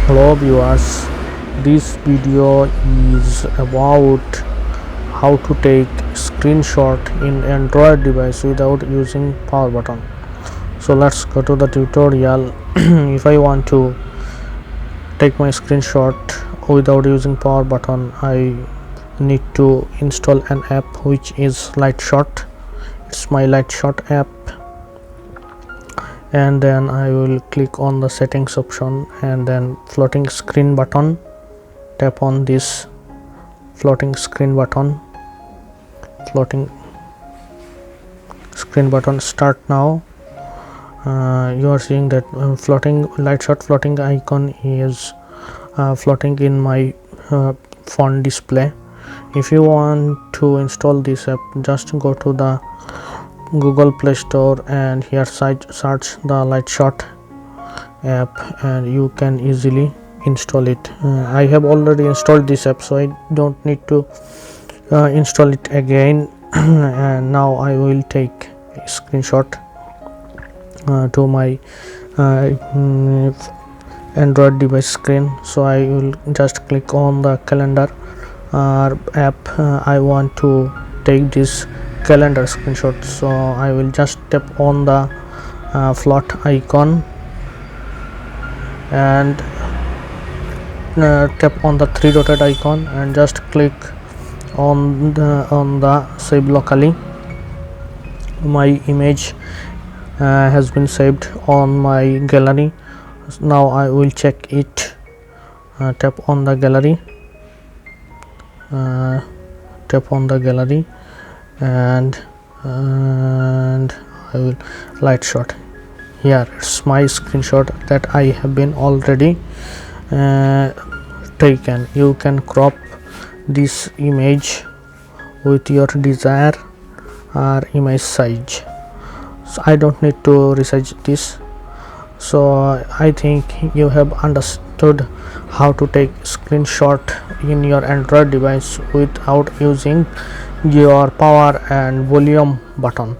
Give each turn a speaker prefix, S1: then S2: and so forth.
S1: Hello viewers, this video is about how to take screenshot in Android device without using power button. So let's go to the tutorial. If I want to take my screenshot without using power button, I need to install an app which is Lightshot. It's my Lightshot app, and then I will click on the settings option and then floating screen button. Tap on this floating screen button. Start now. You are seeing that floating Lightshot floating icon is floating in my phone display. If you want to install this app, just go to the Google Play Store and here search the Lightshot app and you can easily install it. I have already installed this app, so I don't need to install it again. And now I will take a screenshot to my Android device screen. So I will just click on the calendar app. I want to take this calendar screenshot, so I will just tap on the float icon and tap on the three dotted icon and just click on the save locally. My image has been saved on my gallery. Now I will check it. Tap on the gallery. And I will Lightshot. Here it's my screenshot that I have been already taken. You can crop this image with your desire or image size. So I don't need to resize this. So I think you have understood how to take screenshot in your Android device without using your power and volume button.